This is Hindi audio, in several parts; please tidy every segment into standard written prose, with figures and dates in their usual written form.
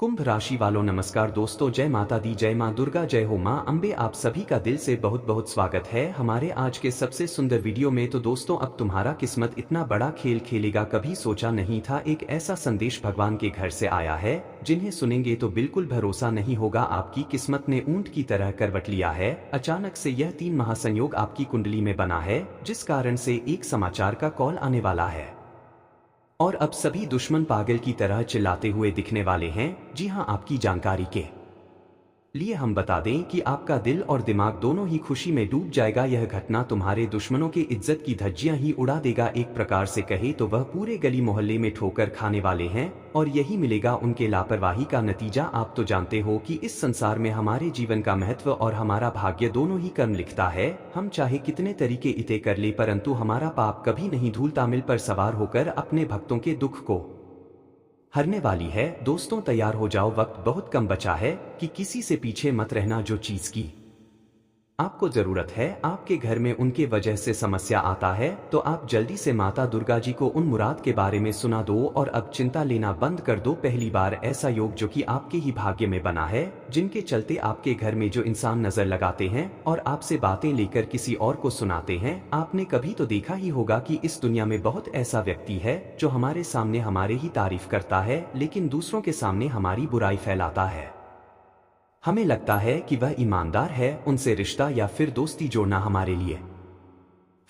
कुंभ राशि वालों नमस्कार दोस्तों, जय माता दी, जय माँ दुर्गा, जय हो माँ अम्बे। आप सभी का दिल से बहुत बहुत स्वागत है हमारे आज के सबसे सुंदर वीडियो में। तो दोस्तों, अब तुम्हारा किस्मत इतना बड़ा खेल खेलेगा कभी सोचा नहीं था। एक ऐसा संदेश भगवान के घर से आया है जिन्हें सुनेंगे तो बिल्कुल भरोसा नहीं होगा, आपकी किस्मत ने ऊंट की तरह करवट लिया है। अचानक से यह 3 महासंयोग आपकी कुंडली में बना है, जिस कारण से एक समाचार का कॉल आने वाला है और अब सभी दुश्मन पागल की तरह चिल्लाते हुए दिखने वाले हैं। जी हां, आपकी जानकारी के लिए हम बता दें कि आपका दिल और दिमाग दोनों ही खुशी में डूब जाएगा। यह घटना तुम्हारे दुश्मनों की इज्जत की धज्जियां ही उड़ा देगा। एक प्रकार से कहे तो वह पूरे गली मोहल्ले में ठोकर खाने वाले हैं और यही मिलेगा उनके लापरवाही का नतीजा। आप तो जानते हो कि इस संसार में हमारे जीवन का महत्व और हमारा भाग्य दोनों ही कर्म लिखता है। हम चाहे कितने तरीके इते कर ले, परंतु हमारा पाप कभी नहीं धूल तामिल पर सवार होकर अपने भक्तों के दुख को हरने वाली है। दोस्तों तैयार हो जाओ, वक्त बहुत कम बचा है कि किसी से पीछे मत रहना। जो चीज की आपको जरूरत है, आपके घर में उनके वजह से समस्या आता है, तो आप जल्दी से माता दुर्गा जी को उन मुराद के बारे में सुना दो और अब चिंता लेना बंद कर दो। पहली बार ऐसा योग जो कि आपके ही भाग्य में बना है, जिनके चलते आपके घर में जो इंसान नजर लगाते हैं और आपसे बातें लेकर किसी और को सुनाते हैं। आपने कभी तो देखा ही होगा कि इस दुनिया में बहुत ऐसा व्यक्ति है जो हमारे सामने हमारे ही तारीफ करता है, लेकिन दूसरों के सामने हमारी बुराई फैलाता है। हमें लगता है कि वह ईमानदार है, उनसे रिश्ता या फिर दोस्ती जोड़ना हमारे लिए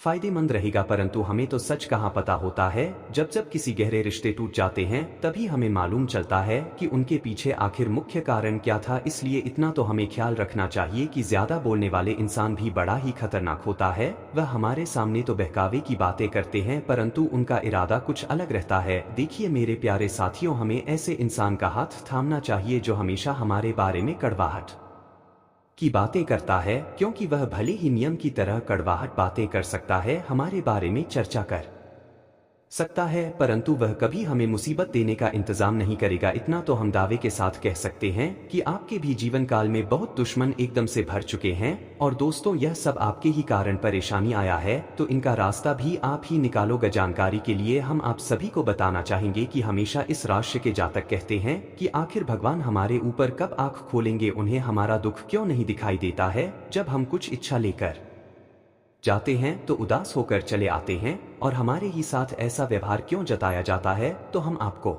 फायदेमंद रहेगा, परंतु हमें तो सच कहाँ पता होता है। जब जब किसी गहरे रिश्ते टूट जाते हैं तभी हमें मालूम चलता है कि उनके पीछे आखिर मुख्य कारण क्या था। इसलिए इतना तो हमें ख्याल रखना चाहिए कि ज्यादा बोलने वाले इंसान भी बड़ा ही खतरनाक होता है। वह हमारे सामने तो बहकावे की बातें करते हैं, परंतु उनका इरादा कुछ अलग रहता है। देखिए मेरे प्यारे साथियों, हमें ऐसे इंसान का हाथ थामना चाहिए जो हमेशा हमारे बारे में कड़वाहट की बातें करता है, क्योंकि वह भले ही नियम की तरह कड़वाहट बातें कर सकता है, हमारे बारे में चर्चा कर सकता है, परंतु वह कभी हमें मुसीबत देने का इंतजाम नहीं करेगा। इतना तो हम दावे के साथ कह सकते हैं कि आपके भी जीवन काल में बहुत दुश्मन एकदम से भर चुके हैं और दोस्तों यह सब आपके ही कारण परेशानी आया है, तो इनका रास्ता भी आप ही निकालोगे। जानकारी के लिए हम आप सभी को बताना चाहेंगे कि हमेशा इस राशि के जातक कहते हैं कि आखिर भगवान हमारे ऊपर कब आंख खोलेंगे, उन्हें हमारा दुख क्यों नहीं दिखाई देता है। जब हम कुछ इच्छा लेकर जाते हैं तो उदास होकर चले आते हैं और हमारे ही साथ ऐसा व्यवहार क्यों जताया जाता है। तो हम आपको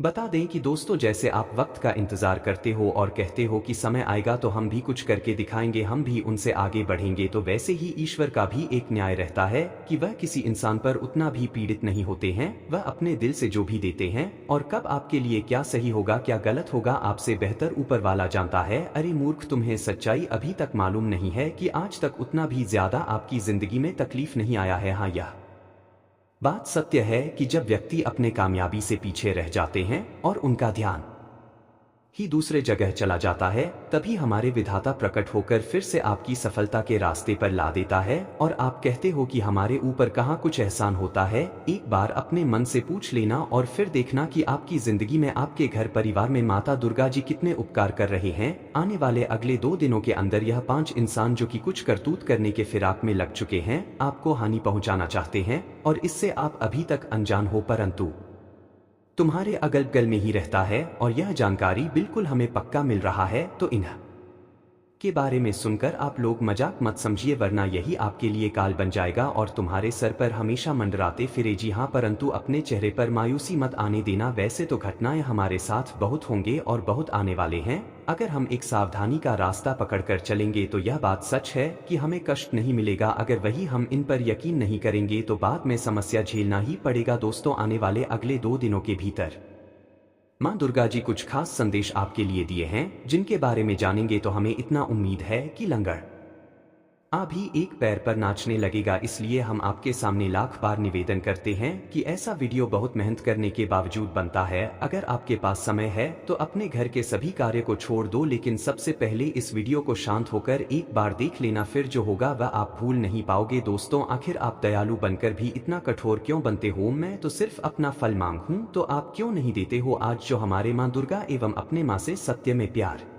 बता दें कि दोस्तों, जैसे आप वक्त का इंतजार करते हो और कहते हो कि समय आएगा तो हम भी कुछ करके दिखाएंगे, हम भी उनसे आगे बढ़ेंगे, तो वैसे ही ईश्वर का भी एक न्याय रहता है कि वह किसी इंसान पर उतना भी पीड़ित नहीं होते हैं। वह अपने दिल से जो भी देते हैं और कब आपके लिए क्या सही होगा क्या गलत होगा, आपसे बेहतर ऊपर वाला जानता है। अरे मूर्ख, तुम्हें सच्चाई अभी तक मालूम नहीं है कि आज तक उतना भी ज्यादा आपकी जिंदगी में तकलीफ नहीं आया है। हाँ, यह बात सत्य है कि जब व्यक्ति अपने कामयाबी से पीछे रह जाते हैं और उनका ध्यान ही दूसरे जगह चला जाता है, तभी हमारे विधाता प्रकट होकर फिर से आपकी सफलता के रास्ते पर ला देता है और आप कहते हो कि हमारे ऊपर कहाँ कुछ एहसान होता है। एक बार अपने मन से पूछ लेना और फिर देखना कि आपकी जिंदगी में, आपके घर परिवार में माता दुर्गा जी कितने उपकार कर रहे हैं। आने वाले अगले 2 दिनों के अंदर यह 5 इंसान जो कि कुछ करतूत करने के फिराक में लग चुके हैं, आपको हानि पहुंचाना चाहते हैं और इससे आप अभी तक अनजान हो, परंतु तुम्हारे अगल बगल में ही रहता है और यह जानकारी बिल्कुल हमें पक्का मिल रहा है। तो इन्ह के बारे में सुनकर आप लोग मजाक मत समझिए, वरना यही आपके लिए काल बन जाएगा और तुम्हारे सर पर हमेशा मंडराते फिरे। जी हाँ, परंतु अपने चेहरे पर मायूसी मत आने देना। वैसे तो घटनाएं हमारे साथ बहुत होंगे और बहुत आने वाले हैं। अगर हम एक सावधानी का रास्ता पकड़कर चलेंगे तो यह बात सच है कि हमें कष्ट नहीं मिलेगा। अगर वही हम इन पर यकीन नहीं करेंगे तो बाद में समस्या झेलना ही पड़ेगा। दोस्तों, आने वाले अगले 2 दिनों के भीतर मां दुर्गा जी कुछ खास संदेश आपके लिए दिए हैं, जिनके बारे में जानेंगे तो हमें इतना उम्मीद है कि लंगड़ भी एक पैर पर नाचने लगेगा। इसलिए हम आपके सामने लाख बार निवेदन करते हैं कि ऐसा वीडियो बहुत मेहनत करने के बावजूद बनता है। अगर आपके पास समय है तो अपने घर के सभी कार्य को छोड़ दो, लेकिन सबसे पहले इस वीडियो को शांत होकर एक बार देख लेना, फिर जो होगा वह आप भूल नहीं पाओगे। दोस्तों, आखिर आप दयालु बनकर भी इतना कठोर क्यों बनते हो? मैं तो सिर्फ अपना फल मांगूं तो आप क्यों नहीं देते हो? आज जो हमारे माँ दुर्गा एवं अपने माँ से सत्य में प्यार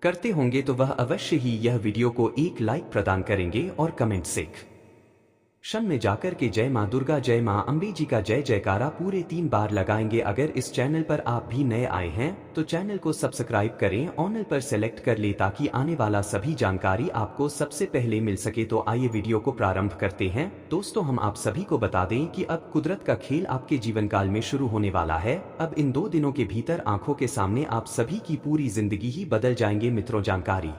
करते होंगे तो वह अवश्य ही यह वीडियो को एक लाइक प्रदान करेंगे और कमेंट सेक क्षण में जाकर के जय माँ दुर्गा जय माँ अम्बे जी का जय जयकारा पूरे 3 बार लगाएंगे। अगर इस चैनल पर आप भी नए आए हैं तो चैनल को सब्सक्राइब करें, ऑल पर सेलेक्ट कर ले ताकि आने वाला सभी जानकारी आपको सबसे पहले मिल सके। तो आइए वीडियो को प्रारंभ करते हैं। दोस्तों, हम आप सभी को बता दें कि अब कुदरत का खेल आपके जीवन काल में शुरू होने वाला है। अब इन 2 दिनों के भीतर आंखों के सामने आप सभी की पूरी जिंदगी ही बदल जाएंगे। मित्रों, जानकारी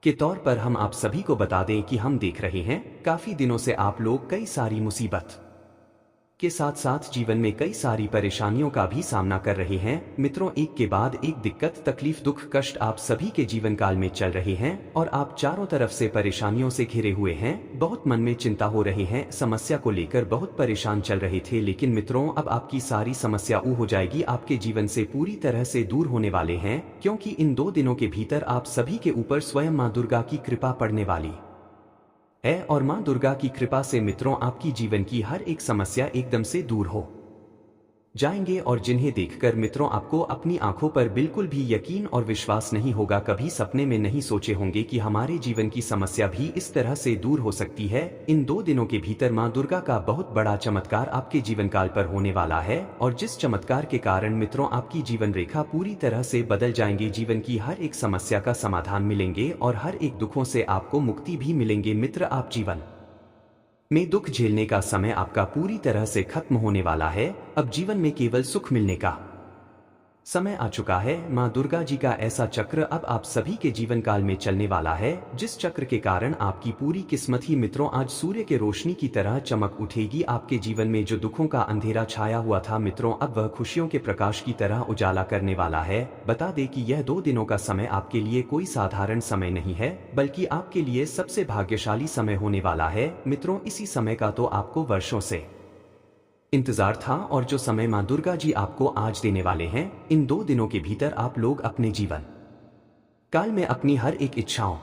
के तौर पर हम आप सभी को बता दें कि हम देख रहे हैं काफी दिनों से आप लोग कई सारी मुसीबत के साथ साथ जीवन में कई सारी परेशानियों का भी सामना कर रहे हैं। मित्रों, एक के बाद एक दिक्कत, तकलीफ, दुख, कष्ट आप सभी के जीवन काल में चल रहे हैं और आप चारों तरफ से परेशानियों से घिरे हुए हैं। बहुत मन में चिंता हो रही है, समस्या को लेकर बहुत परेशान चल रहे थे, लेकिन मित्रों अब आपकी सारी समस्या हो जाएगी, आपके जीवन से पूरी तरह से दूर होने वाले हैं, क्योंकि इन 2 दिनों के भीतर आप सभी के ऊपर स्वयं माँ दुर्गा की कृपा पड़ने वाली है और मां दुर्गा की कृपा से मित्रों आपकी जीवन की हर एक समस्या एकदम से दूर हो जाएंगे और जिन्हें देखकर मित्रों आपको अपनी आंखों पर बिल्कुल भी यकीन और विश्वास नहीं होगा। कभी सपने में नहीं सोचे होंगे कि हमारे जीवन की समस्या भी इस तरह से दूर हो सकती है। इन 2 दिनों के भीतर मां दुर्गा का बहुत बड़ा चमत्कार आपके जीवन काल पर होने वाला है और जिस चमत्कार के कारण मित्रों आपकी जीवन रेखा पूरी तरह से बदल जाएंगे। जीवन की हर एक समस्या का समाधान मिलेंगे और हर एक दुखों से आपको मुक्ति भी मिलेंगे। मित्र, आप जीवन में दुख झेलने का समय आपका पूरी तरह से खत्म होने वाला है। अब जीवन में केवल सुख मिलने का समय आ चुका है। मां दुर्गा जी का ऐसा चक्र अब आप सभी के जीवन काल में चलने वाला है, जिस चक्र के कारण आपकी पूरी किस्मत ही मित्रों आज सूर्य के रोशनी की तरह चमक उठेगी। आपके जीवन में जो दुखों का अंधेरा छाया हुआ था मित्रों, अब वह खुशियों के प्रकाश की तरह उजाला करने वाला है। बता दें कि यह 2 दिनों का समय आपके लिए कोई साधारण समय नहीं है, बल्कि आपके लिए सबसे भाग्यशाली समय होने वाला है। मित्रों, इसी समय का तो आपको वर्षों से इंतजार था और जो समय मां दुर्गा जी आपको आज देने वाले हैं, इन 2 दिनों के भीतर आप लोग अपने जीवन काल में अपनी हर एक इच्छाओं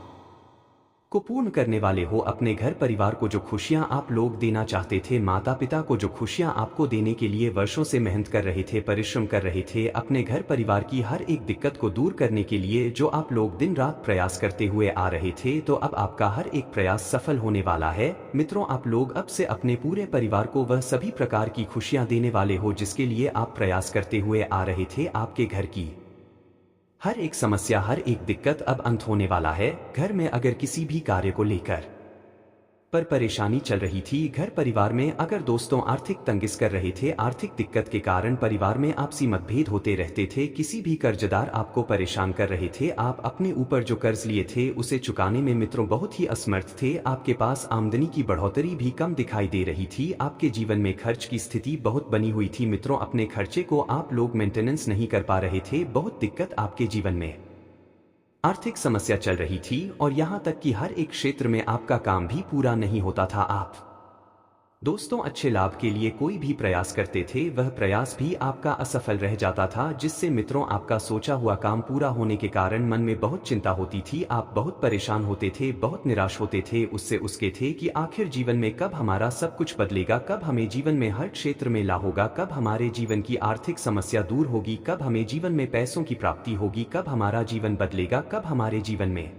को पूर्ण करने वाले हो। अपने घर परिवार को जो खुशियां आप लोग देना चाहते थे, माता पिता को जो खुशियां आपको देने के लिए वर्षों से मेहनत कर रहे थे, परिश्रम कर रहे थे, अपने घर परिवार की हर एक दिक्कत को दूर करने के लिए जो आप लोग दिन रात प्रयास करते हुए आ रहे थे, तो अब आपका हर एक प्रयास सफल होने वाला है। मित्रों, आप लोग अब से अपने पूरे परिवार को वह सभी प्रकार की खुशियां देने वाले हो जिसके लिए आप प्रयास करते हुए आ रहे थे। आपके घर की हर एक समस्या, हर एक दिक्कत अब अंत होने वाला है। घर में अगर किसी भी कार्य को लेकर पर परेशानी चल रही थी, घर परिवार में अगर दोस्तों आर्थिक तंगिस कर रहे थे, आर्थिक दिक्कत के कारण परिवार में आपसी मतभेद होते रहते थे, किसी भी कर्जदार आपको परेशान कर रहे थे, आप अपने ऊपर जो कर्ज लिए थे उसे चुकाने में मित्रों बहुत ही असमर्थ थे, आपके पास आमदनी की बढ़ोतरी भी कम दिखाई दे रही थी, आपके जीवन में खर्च की स्थिति बहुत बनी हुई थी। मित्रों, अपने खर्चे को आप लोग मेंटेनेंस नहीं कर पा रहे थे, बहुत दिक्कत आपके जीवन में आर्थिक समस्या चल रही थी और यहां तक कि हर एक क्षेत्र में आपका काम भी पूरा नहीं होता था। आप दोस्तों अच्छे लाभ के लिए कोई भी प्रयास करते थे, वह प्रयास भी आपका असफल रह जाता था, जिससे मित्रों आपका सोचा हुआ काम पूरा होने के कारण मन में बहुत चिंता होती थी, आप बहुत परेशान होते थे, बहुत निराश होते थे। उसके थे कि आखिर जीवन में कब हमारा सब कुछ बदलेगा, कब हमें जीवन में हर क्षेत्र में लाभ होगा, कब हमारे जीवन की आर्थिक समस्या दूर होगी, कब हमें जीवन में पैसों की प्राप्ति होगी, कब हमारा जीवन बदलेगा, कब हमारे जीवन में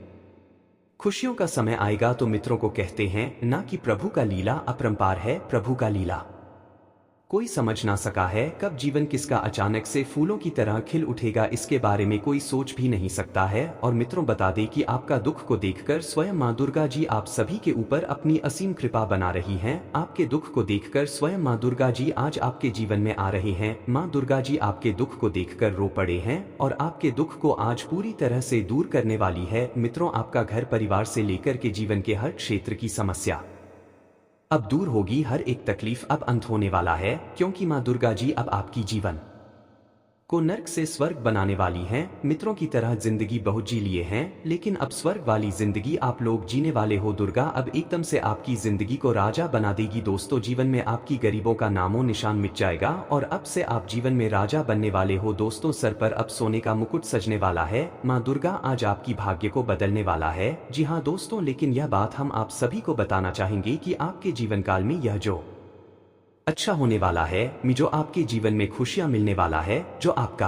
खुशियों का समय आएगा। तो मित्रों को कहते हैं ना कि प्रभु का लीला अपरंपार है, प्रभु का लीला कोई समझ ना सका है। कब जीवन किसका अचानक से फूलों की तरह खिल उठेगा, इसके बारे में कोई सोच भी नहीं सकता है। और मित्रों बता दें कि आपका दुख को देखकर स्वयं मां दुर्गा जी आप सभी के ऊपर अपनी असीम कृपा बना रही हैं। आपके दुख को देखकर स्वयं मां दुर्गा जी आज आपके जीवन में आ रही हैं। मां दुर्गा जी आपके दुख को देखकर रो पड़े हैं और आपके दुख को आज पूरी तरह से दूर करने वाली है। मित्रों, आपका घर परिवार से लेकर के जीवन के हर क्षेत्र की समस्या अब दूर होगी, हर एक तकलीफ अब अंत होने वाला है, क्योंकि मां दुर्गा जी अब आपकी जीवन को नर्क से स्वर्ग बनाने वाली हैं। मित्रों की तरह जिंदगी बहुत जी लिए हैं, लेकिन अब स्वर्ग वाली जिंदगी आप लोग जीने वाले हो। दुर्गा अब एकदम से आपकी जिंदगी को राजा बना देगी। दोस्तों, जीवन में आपकी गरीबों का नामो निशान मिट जाएगा और अब से आप जीवन में राजा बनने वाले हो। दोस्तों, सर पर अब सोने का मुकुट सजने वाला है। माँ दुर्गा आज आपकी भाग्य को बदलने वाला है। जी हाँ दोस्तों, लेकिन यह बात हम आप सभी को बताना चाहेंगे कि आपके जीवन काल में यह जो अच्छा होने वाला है, जो आपके जीवन में खुशियां मिलने वाला है, जो आपका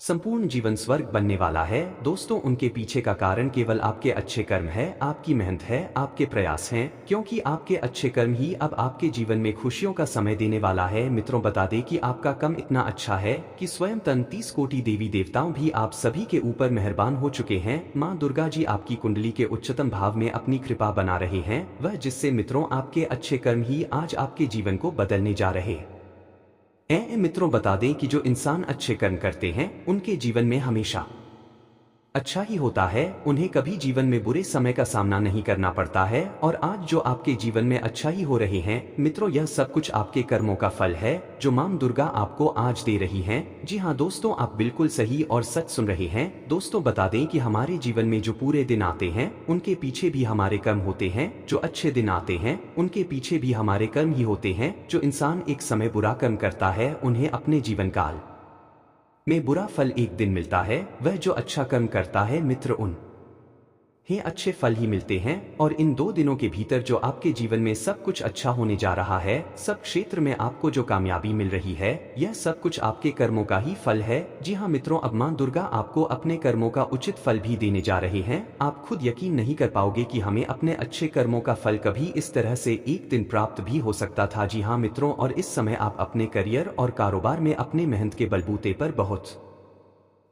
संपूर्ण जीवन स्वर्ग बनने वाला है। दोस्तों, उनके पीछे का कारण केवल आपके अच्छे कर्म है, आपकी मेहनत है, आपके प्रयास हैं, क्योंकि आपके अच्छे कर्म ही अब आपके जीवन में खुशियों का समय देने वाला है। मित्रों, बता दें कि आपका कर्म इतना अच्छा है कि स्वयं 30 कोटि देवी देवताओं भी आप सभी के ऊपर मेहरबान हो चुके हैं। माँ दुर्गा जी आपकी कुंडली के उच्चतम भाव में अपनी कृपा बना रहे हैं, वह जिससे मित्रों आपके अच्छे कर्म ही आज आपके जीवन को बदलने जा रहे मित्रों, बता दें कि जो इंसान अच्छे कर्म करते हैं उनके जीवन में हमेशा अच्छा ही होता है, उन्हें कभी जीवन में बुरे समय का सामना नहीं करना पड़ता है। और आज जो आपके जीवन में अच्छा ही हो रहे हैं मित्रों, यह सब कुछ आपके कर्मों का फल है जो मां दुर्गा आपको आज दे रही हैं। जी हाँ दोस्तों, आप बिल्कुल सही और सच सुन रहे हैं। दोस्तों, बता दें कि हमारे जीवन में जो पूरे दिन आते हैं उनके पीछे भी हमारे कर्म होते हैं, जो अच्छे दिन आते हैं उनके पीछे भी हमारे कर्म ही होते हैं। जो इंसान एक समय बुरा कर्म करता है उन्हें अपने जीवन काल में बुरा फल एक दिन मिलता है, वह जो अच्छा कर्म करता है मित्र उन ही अच्छे फल ही मिलते हैं। और इन 2 दिनों के भीतर जो आपके जीवन में सब कुछ अच्छा होने जा रहा है, सब क्षेत्र में आपको जो कामयाबी मिल रही है, यह सब कुछ आपके कर्मों का ही फल है। जी हाँ मित्रों, अब मां दुर्गा आपको अपने कर्मों का उचित फल भी देने जा रहे हैं। आप खुद यकीन नहीं कर पाओगे कि हमें अपने अच्छे कर्मों का फल कभी इस तरह से एक दिन प्राप्त भी हो सकता था। जी हाँ मित्रों, और इस समय आप अपने करियर और कारोबार में अपने मेहनत के बलबूते पर बहुत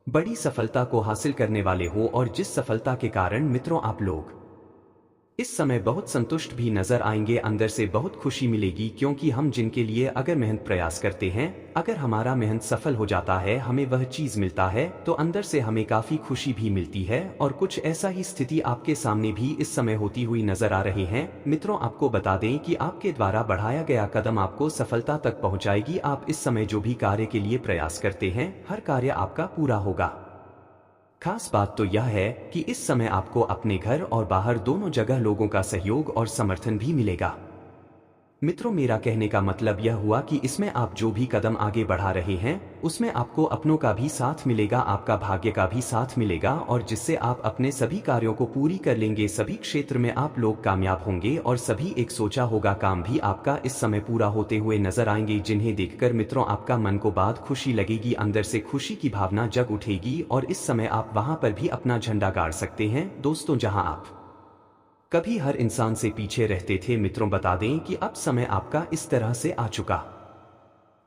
बड़ी सफलता को हासिल करने वाले हो, और जिस सफलता के कारण मित्रों आप लोग इस समय बहुत संतुष्ट भी नजर आएंगे। अंदर से बहुत खुशी मिलेगी, क्योंकि हम जिनके लिए अगर मेहनत प्रयास करते हैं, अगर हमारा मेहनत सफल हो जाता है, हमें वह चीज मिलता है तो अंदर से हमें काफी खुशी भी मिलती है। और कुछ ऐसा ही स्थिति आपके सामने भी इस समय होती हुई नजर आ रही है। मित्रों, आपको बता दें कि आपके द्वारा बढ़ाया गया कदम आपको सफलता तक पहुंचाएगी। आप इस समय जो भी कार्य के लिए प्रयास करते हैं, हर कार्य आपका पूरा होगा। खास बात तो यह है कि इस समय आपको अपने घर और बाहर दोनों जगह लोगों का सहयोग और समर्थन भी मिलेगा। मित्रों, मेरा कहने का मतलब यह हुआ कि इसमें आप जो भी कदम आगे बढ़ा रहे हैं उसमें आपको अपनों का भी साथ मिलेगा, आपका भाग्य का भी साथ मिलेगा, और जिससे आप अपने सभी कार्यों को पूरी कर लेंगे। सभी क्षेत्र में आप लोग कामयाब होंगे और सभी एक सोचा होगा काम भी आपका इस समय पूरा होते हुए नजर आएंगे, जिन्हें देखकर मित्रों आपका मन को बात खुशी लगेगी, अंदर से खुशी की भावना जग उठेगी। और इस समय आप वहां पर भी अपना झंडा गाड़ सकते हैं। दोस्तों, जहां आप कभी हर इंसान से पीछे रहते थे, मित्रों बता दें कि अब समय आपका इस तरह से आ चुका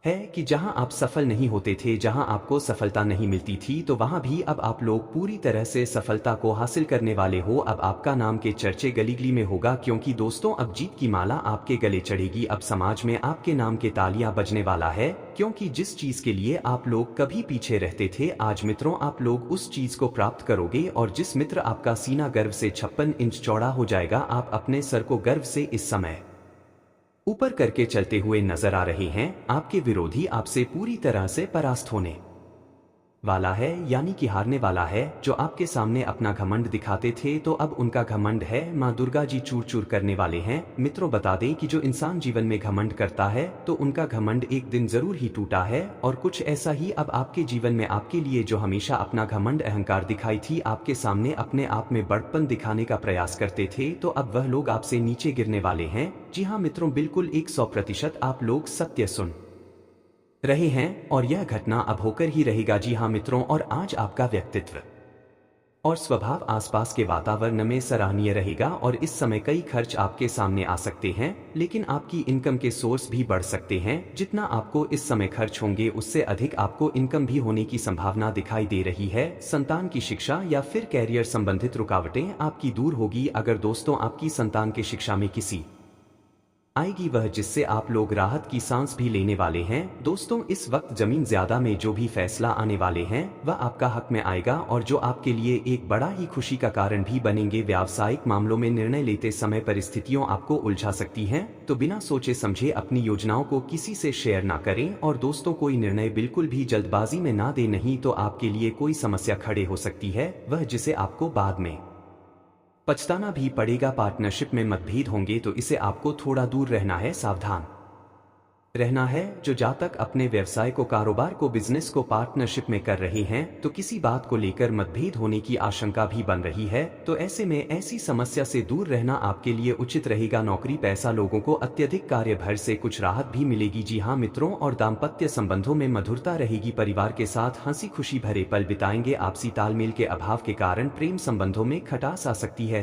है कि जहां आप सफल नहीं होते थे, जहां आपको सफलता नहीं मिलती थी, तो वहां भी अब आप लोग पूरी तरह से सफलता को हासिल करने वाले हो। अब आपका नाम के चर्चे गली गली में होगा, क्योंकि दोस्तों अब जीत की माला आपके गले चढ़ेगी। अब समाज में आपके नाम के तालियां बजने वाला है, क्योंकि जिस चीज के लिए आप लोग कभी पीछे रहते थे, आज मित्रों आप लोग उस चीज को प्राप्त करोगे। और जिस मित्र आपका सीना गर्व से 56 इंच चौड़ा हो जाएगा, आप अपने सर को गर्व से इस समय ऊपर करके चलते हुए नजर आ रहे हैं। आपके विरोधी आपसे पूरी तरह से परास्त होने वाला है, यानी कि हारने वाला है। जो आपके सामने अपना घमंड दिखाते थे, तो अब उनका घमंड है मां दुर्गा जी चूर चूर करने वाले हैं। मित्रों, बता दें कि जो इंसान जीवन में घमंड करता है तो उनका घमंड एक दिन जरूर ही टूटा है। और कुछ ऐसा ही अब आपके जीवन में आपके लिए जो हमेशा अपना घमंड अहंकार दिखाई थी, आपके सामने अपने आप में बड़प्पन दिखाने का प्रयास करते थे, तो अब वह लोग आपसे नीचे गिरने वाले हैं। जी हाँ मित्रों, बिल्कुल 100% आप लोग सत्य सुन रहे हैं, और यह घटना अब होकर ही रहेगा। जी हाँ मित्रों, और आज आपका व्यक्तित्व और स्वभाव आसपास के वातावरण में सराहनीय रहेगा। और इस समय कई खर्च आपके सामने आ सकते हैं, लेकिन आपकी इनकम के सोर्स भी बढ़ सकते हैं। जितना आपको इस समय खर्च होंगे, उससे अधिक आपको इनकम भी होने की संभावना दिखाई दे रही है। संतान की शिक्षा या फिर कैरियर संबंधित रुकावटें आपकी दूर होगी। अगर दोस्तों आपकी संतान की शिक्षा में किसी आएगी, वह जिससे आप लोग राहत की सांस भी लेने वाले हैं। दोस्तों, इस वक्त जमीन ज्यादा में जो भी फैसला आने वाले हैं वह आपका हक में आएगा, और जो आपके लिए एक बड़ा ही खुशी का कारण भी बनेंगे। व्यावसायिक मामलों में निर्णय लेते समय परिस्थितियों आपको उलझा सकती हैं, तो बिना सोचे समझे अपनी योजनाओं को किसी से शेयर ना करें। और दोस्तों, कोई निर्णय बिल्कुल भी जल्दबाजी में ना दे, नहीं तो आपके लिए कोई समस्या खड़े हो सकती है, वह जिसे आपको बाद में पछताना भी पड़ेगा। पार्टनरशिप में मतभेद होंगे तो इसे आपको थोड़ा दूर रहना है, सावधान रहना है। जो जातक अपने व्यवसाय को कारोबार को बिजनेस को पार्टनरशिप में कर रहे हैं तो किसी बात को लेकर मतभेद होने की आशंका भी बन रही है, तो ऐसे में ऐसी समस्या से दूर रहना आपके लिए उचित रहेगा। नौकरी पैसा लोगों को अत्यधिक कार्यभार से कुछ राहत भी मिलेगी। जी हाँ मित्रों, और दाम्पत्य संबंधों में मधुरता रहेगी। परिवार के साथ हंसी खुशी भरे पल बिताएंगे। आपसी तालमेल के अभाव के कारण प्रेम संबंधों में खटास आ सकती है।